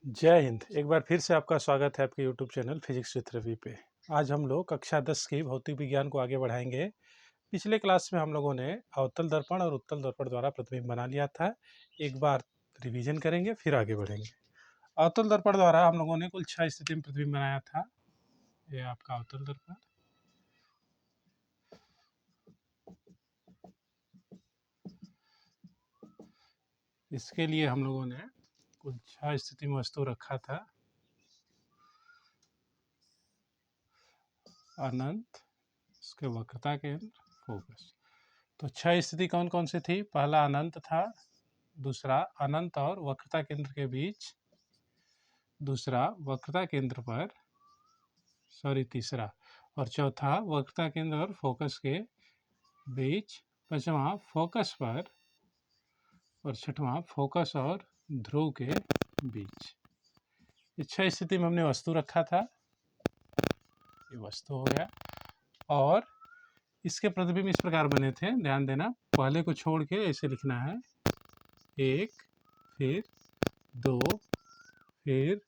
जय हिंद। एक बार फिर से आपका स्वागत है आपके YouTube channel physics with Ravi पे। आज हम लोग कक्षा 10 की भौतिक विज्ञान को आगे बढ़ाएंगे। पिछले क्लास में हम लोगों ने अवतल दर्पण और उत्तल दर्पण द्वारा प्रतिबिंब बना लिया था। एक बार रिवीजन करेंगे फिर आगे बढ़ेंगे। अवतल दर्पण द्वारा हम लोगों ने कुल 6 स्थिति में प्रतिबिंब बनाया था। ये आपका अवतल दर्पण, इसके लिए हम लोगों ने कुल 6 स्थिति में वस्तु रखा था। अनंत, इसके वक्रता केंद्र, फोकस। तो 6 स्थिति कौन कौन सी थी? पहला अनंत था, दूसरा अनंत और वक्रता केंद्र के बीच, दूसरा वक्रता केंद्र पर, तीसरा और चौथा वक्रता केंद्र और फोकस के बीच, पांचवा फोकस पर और छठवां फोकस और ध्रुव के बीच। ये 6 स्थिति में हमने वस्तु रखा था। ये वस्तु हो गया और इसके प्रतिबिंब इस प्रकार बने थे, ध्यान देना। पहले को छोड़ के ऐसे लिखना है, 1, फिर 2, फिर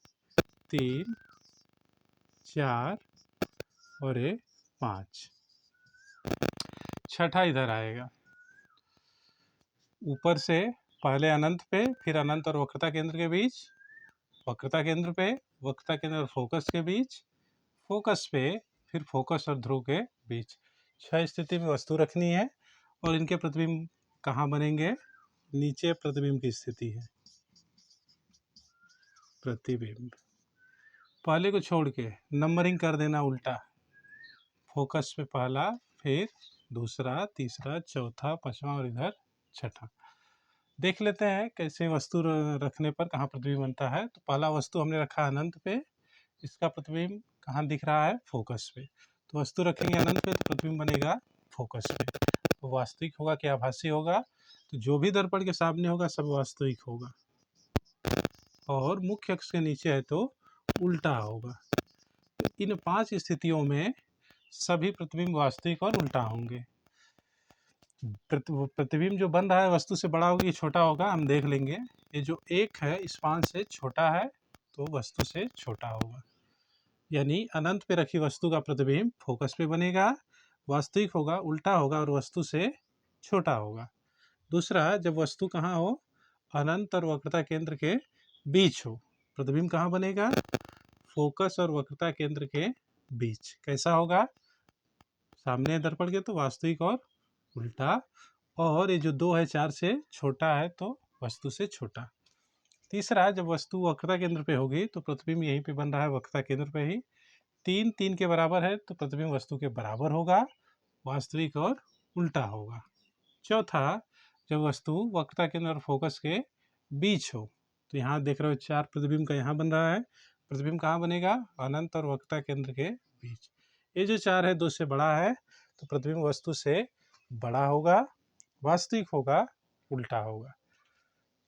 3, 4 और ये 5। छठा इधर आएगा, ऊपर से पहले अनंत पे, फिर अनंत और वक्रता केंद्र के बीच, वक्रता केंद्र पे, वक्रता केंद्र और फोकस के बीच, फोकस पे, फिर फोकस और ध्रुव के बीच। 6 स्थिति में वस्तु रखनी है और इनके प्रतिबिंब कहाँ बनेंगे? नीचे प्रतिबिंब की स्थिति है, प्रतिबिंब। पहले को छोड़ के नंबरिंग कर देना उल्टा, फोकस पे पहला, फिर दूसरा, तीसरा, चौथा, पांचवा और इधर छठा। देख लेते हैं कैसे वस्तु रखने पर कहाँ प्रतिबिंब बनता है। तो पहला वस्तु हमने रखा अनंत पे, इसका प्रतिबिंब कहाँ दिख रहा है? फोकस पे। तो वस्तु रखेंगे अनंत पे तो प्रतिबिंब बनेगा फोकस पे। तो वास्तविक होगा कि आभासी होगा? तो जो भी दर्पण के सामने होगा सब वास्तविक होगा और मुख्य अक्ष के नीचे है तो उल्टा होगा। तो इन 5 स्थितियों में सभी प्रतिबिंब वास्तविक और उल्टा होंगे। प्रतिबिंब जो बन रहा है वस्तु से बड़ा होगा कि छोटा होगा, हम देख लेंगे। ये जो 1 है इस 5 से छोटा है तो वस्तु से छोटा होगा, यानी अनंत पे रखी वस्तु का प्रतिबिंब फोकस पे बनेगा, वास्तविक होगा, उल्टा होगा और वस्तु से छोटा होगा। दूसरा, जब वस्तु कहाँ हो? अनंत और वक्रता केंद्र के बीच हो, प्रतिबिंब कहाँ बनेगा? फोकस और वक्रता केंद्र के बीच। कैसा होगा? सामने दर्पण के तो वास्तविक और उल्टा, और ये जो 2 है 4 से छोटा है तो वस्तु से छोटा। तीसरा, जब वस्तु वक्रता केंद्र पे होगी तो प्रतिबिंब यहीं पे बन रहा है, वक्रता केंद्र पे ही। 3 3 के बराबर है तो प्रतिबिंब वस्तु के बराबर होगा, वास्तविक और उल्टा होगा। चौथा, जब वस्तु वक्रता केंद्र और फोकस के बीच हो, तो यहाँ देख रहे हो 4 प्रतिबिंब का यहाँ बन रहा है। प्रतिबिंब कहाँ बनेगा? अनंत और वक्रता केंद्र के बीच। ये जो 4 है 2 से बड़ा है तो प्रतिबिंब वस्तु से बड़ा होगा, वास्तविक होगा, उल्टा होगा।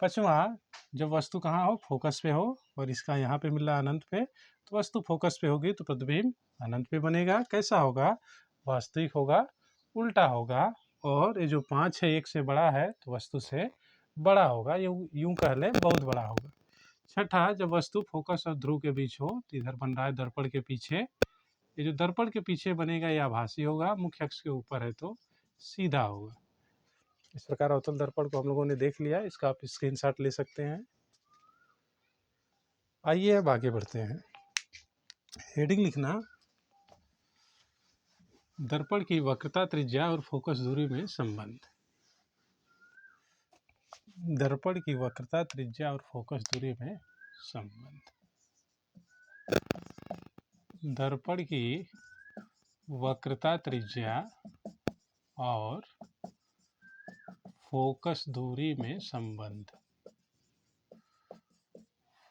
पांचवा, जब वस्तु कहाँ हो? फोकस पे हो और इसका यहाँ पे मिल रहा है अनंत पे, तो वस्तु फोकस पे होगी तो प्रतिबिंब अनंत पे बनेगा। कैसा होगा? वास्तविक होगा, उल्टा होगा। और ये जो 5 है 1 से बड़ा है तो वस्तु से बड़ा होगा, यूं कह ले बहुत बड़ा होगा। छठा, जब वस्तु फोकस और ध्रुव के बीच हो तो इधर बन रहा है दर्पण के पीछे। ये जो दर्पण के पीछे बनेगा ये आभासी होगा, मुख्य अक्ष के ऊपर है तो सीधा होगा। इस प्रकार अवतल दर्पण को हम लोगों ने देख लिया, इसका आप स्क्रीनशॉट ले सकते हैं। आइए अब आगे बढ़ते हैं। हेडिंग लिखना, दर्पण की वक्रता, त्रिज्या और फोकस दूरी में संबंध। दर्पण की वक्रता, त्रिज्या और फोकस दूरी में संबंध। दर्पण की वक्रता, त्रिज्या और फोकस दूरी में संबंध।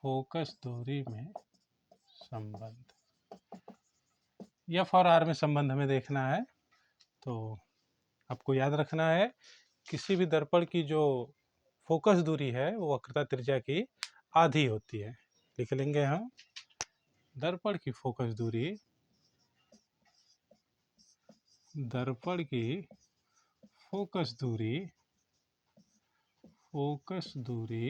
फोकस दूरी में संबंध, एफ और आर में संबंध हमें देखना है। तो आपको याद रखना है, किसी भी दर्पण की जो फोकस दूरी है वो वक्रता त्रिज्या की आधी होती है। लिख लेंगे हम, दर्पण की फोकस दूरी, दर्पण की फोकस दूरी, फोकस दूरी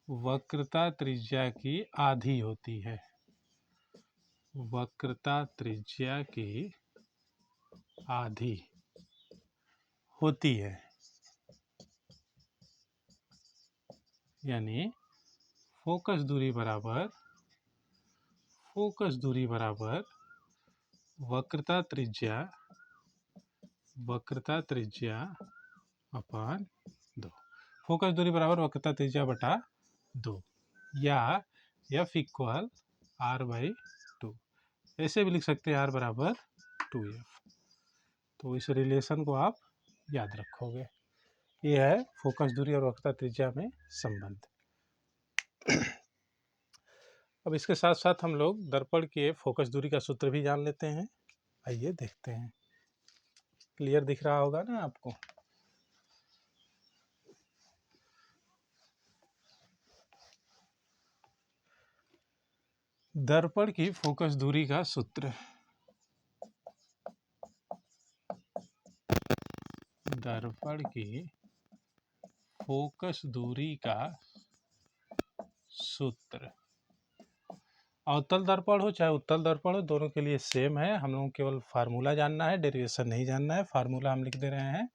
वक्रता त्रिज्या की आधी होती है। वक्रता त्रिज्या की आधी होती है, यानी फोकस दूरी बराबर वक्रता त्रिज्या अपॉन 2। फोकस दूरी बराबर वक्रता त्रिज्या बटा 2, या F इक्वल R/2। ऐसे भी लिख सकते हैं R बराबर 2F। तो इस रिलेशन को आप याद रखोगे। ये है फोकस दूरी और वक्रता त्रिज्या में संबंध। अब इसके साथ साथ हम लोग दर्पण के फोकस दूरी का सूत्र भी जान लेते हैं। आइए देखते हैं। क्लियर दिख रहा होगा ना आपको? दर्पण की फोकस दूरी का सूत्र, दर्पण की फोकस दूरी का सूत्र, अवतल दर्पण हो चाहे उत्तल दर्पण हो, दोनों के लिए सेम है। हम लोगों को केवल फार्मूला जानना है, डेरिवेशन नहीं जानना है। फार्मूला हम लिख दे रहे हैं।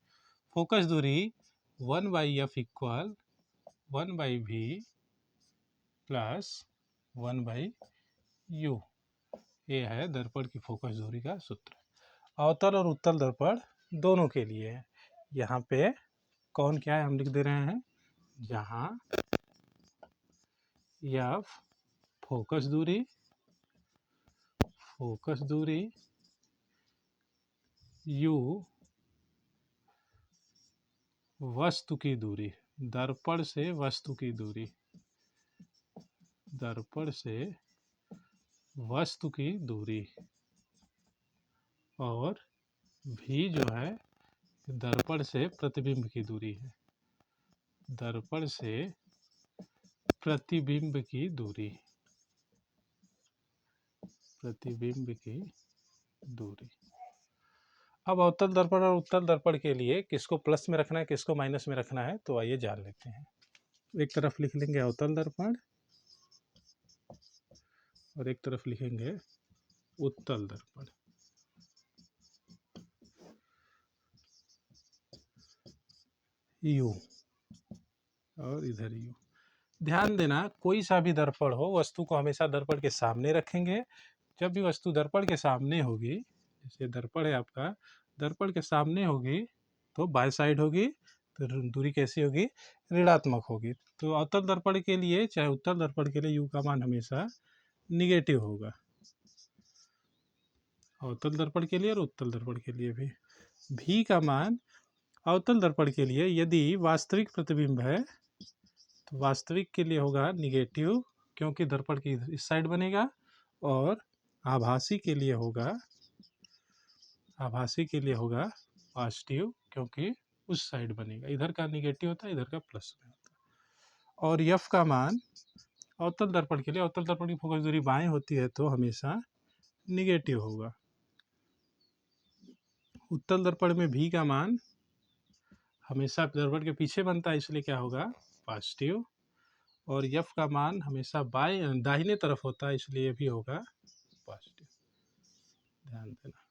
फोकस दूरी 1/f equal 1/v plus 1/u। ये है दर्पण की फोकस दूरी का सूत्र। अवतल और उत्तल दर्पण दोनों के लिए है। यहाँ पे कौन क्या है हम लिख दे रहे हैं। जहाँ f फोकस दूरी, u वस्तु की दूरी, दर्पण से वस्तु की दूरी, दर्पण से वस्तु की दूरी, और v जो है दर्पण से प्रतिबिंब की दूरी है, दर्पण से प्रतिबिंब की दूरी, प्रतिबिंब की दूरी। अब अवतल दर्पण और उत्तल दर्पण के लिए किसको प्लस में रखना है, किसको माइनस में रखना है, तो आइए जान लेते हैं। एक तरफ लिख लेंगे अवतल दर्पण और एक तरफ लिखेंगे उत्तल दर्पण। U और इधर U। ध्यान देना, कोई सा भी दर्पण हो, वस्तु को हमेशा दर्पण के सामने रखेंगे। जब भी वस्तु दर्पण के सामने होगी, जैसे दर्पण है आपका, दर्पण के सामने होगी तो बाय साइड होगी, तो दूरी कैसी होगी, ऋणात्मक होगी। तो अवतल दर्पण के लिए चाहे उत्तल दर्पण के लिए U का मान हमेशा निगेटिव होगा, अवतल दर्पण के लिए और उत्तल दर्पण के लिए भी। V का मान अवतल दर्पण के लिए यदि वास्तविक प्रतिबिंब है तो वास्तविक के लिए होगा निगेटिव, क्योंकि दर्पण की इस साइड बनेगा, और आभासी के लिए होगा पॉजिटिव, क्योंकि उस साइड बनेगा। इधर का निगेटिव होता है, इधर का प्लस में होता है। और F का मान अवतल दर्पण के लिए, अवतल दर्पण की फोकस दूरी बाएं होती है तो हमेशा निगेटिव होगा। उत्तल दर्पण में V का मान हमेशा दर्पण के पीछे बनता है, इसलिए क्या होगा, पॉजिटिव। और F का मान हमेशा दाहिने तरफ होता है, इसलिए भी होगा पॉजिटिव। ध्यान देना,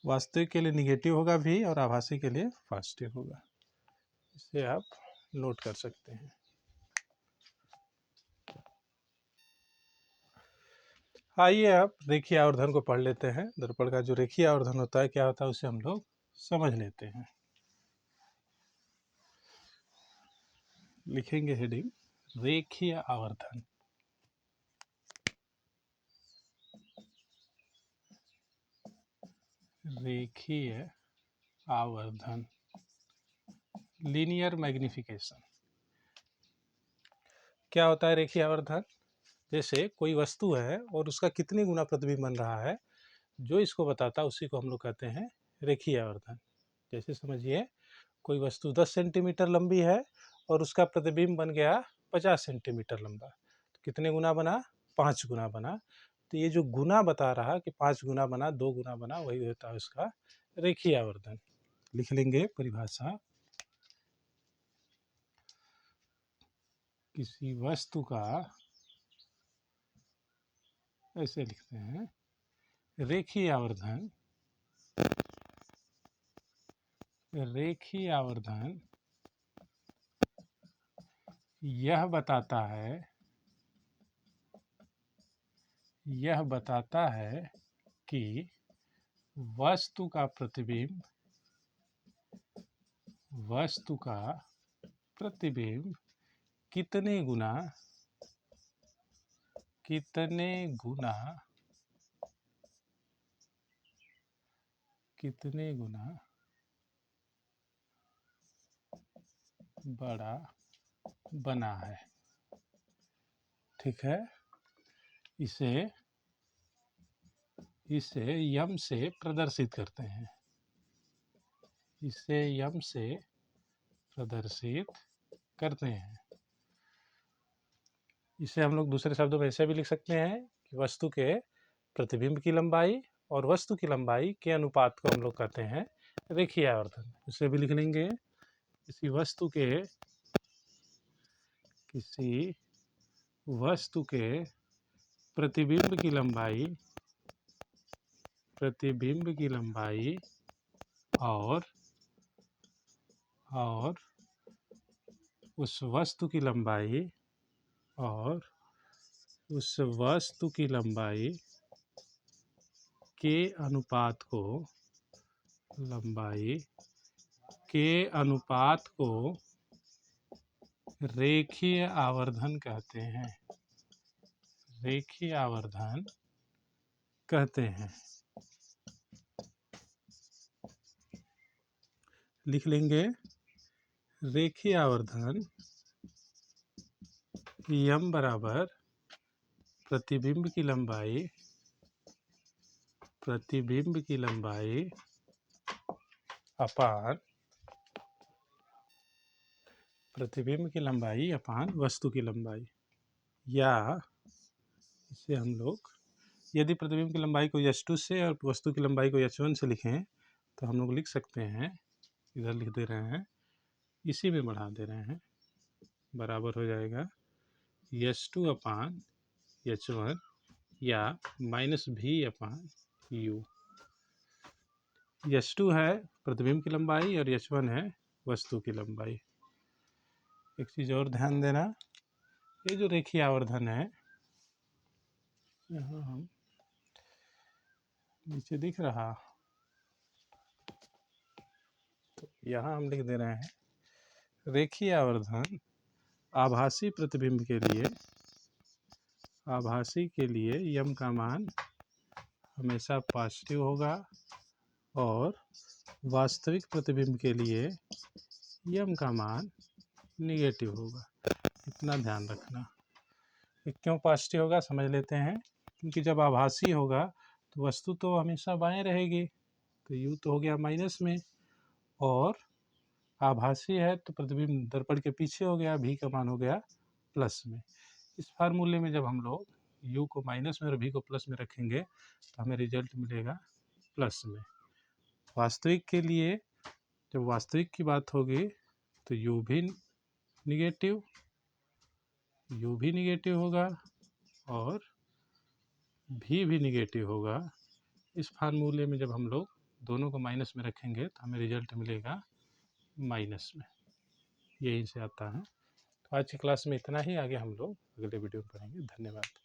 वास्तविक के लिए निगेटिव होगा V और आभासी के लिए पॉजिटिव होगा। इसे आप नोट कर सकते हैं। आइए आप रेखीय आवर्धन को पढ़ लेते हैं। दर्पण का जो रेखीय आवर्धन होता है क्या होता है, उसे हम लोग समझ लेते हैं। लिखेंगे हेडिंग रेखीय आवर्धन। रेखीय आवर्धन, लीनियर मैग्निफिकेशन। क्या होता है रेखीय आवर्धन? जैसे कोई वस्तु है और उसका कितने गुना प्रतिबिंब बन रहा है, जो इसको बताता है उसी को हम लोग कहते हैं रेखीय आवर्धन। जैसे समझिए, कोई वस्तु 10 सेंटीमीटर लंबी है और उसका प्रतिबिंब बन गया 50 सेंटीमीटर लंबा, तो कितने गुना बना, 5 गुना बना। तो ये जो गुना बता रहा कि 5 गुना बना, 2 गुना बना, वही होता है उसका रेखीय आवर्धन। लिख लेंगे परिभाषा। किसी वस्तु का, ऐसे लिखते हैं, रेखीय आवर्धन, रेखीय आवर्धन यह बताता है कि वस्तु का प्रतिबिंब कितने गुना बड़ा बना है। ठीक है, इसे यम से प्रदर्शित करते हैं, इसे हम लोग दूसरे शब्दों में ऐसे भी लिख सकते हैं कि वस्तु के प्रतिबिंब की लंबाई और वस्तु की लंबाई के अनुपात को हम लोग कहते हैं रेखीय आवर्धन। इसे भी लिख लेंगे, किसी वस्तु के प्रतिबिंब की लंबाई और उस वस्तु की लंबाई के अनुपात को रेखीय आवर्धन कहते हैं। लिख लेंगे, रेखीय आवर्धन यम बराबर प्रतिबिंब की लंबाई अपान वस्तु की लंबाई। या इसे हम लोग, यदि प्रतिबिंब की लंबाई को h2 से और वस्तु की लंबाई को h1 से लिखें तो हम लोग लिख सकते हैं, इधर लिख दे रहे हैं, इसी में बढ़ा दे रहे हैं, बराबर हो जाएगा h2 अपान h1 या -v/u। h2 है प्रतिबिंब की लंबाई और h1 है वस्तु की लंबाई। एक चीज़ और ध्यान देना, ये जो रेखीय आवर्धन है, यहाँ हम नीचे दिख रहा, तो यहाँ हम लिख दे रहे हैं, रेखीय आवर्धन आभासी प्रतिबिंब के लिए यम का मान हमेशा पॉजिटिव होगा और वास्तविक प्रतिबिंब के लिए यम का मान निगेटिव होगा। इतना ध्यान रखना। क्यों पॉजिटिव होगा समझ लेते हैं, क्योंकि जब आभासी होगा तो वस्तु तो हमेशा बाएं रहेगी, तो u तो हो गया माइनस में, और आभासी है तो प्रतिबिंब दर्पण के पीछे हो गया, v का मान हो गया प्लस में। इस फार्मूले में जब हम लोग u को माइनस में और v को प्लस में रखेंगे तो हमें रिजल्ट मिलेगा प्लस में। वास्तविक के लिए जब वास्तविक की बात होगी तो u भी निगेटिव होगा और v भी निगेटिव होगा। इस फार्मूले में जब हम लोग दोनों को माइनस में रखेंगे तो हमें रिजल्ट मिलेगा माइनस में, यही से आता है। तो आज की क्लास में इतना ही, आगे हम लोग अगले वीडियो में पढ़ेंगे। धन्यवाद।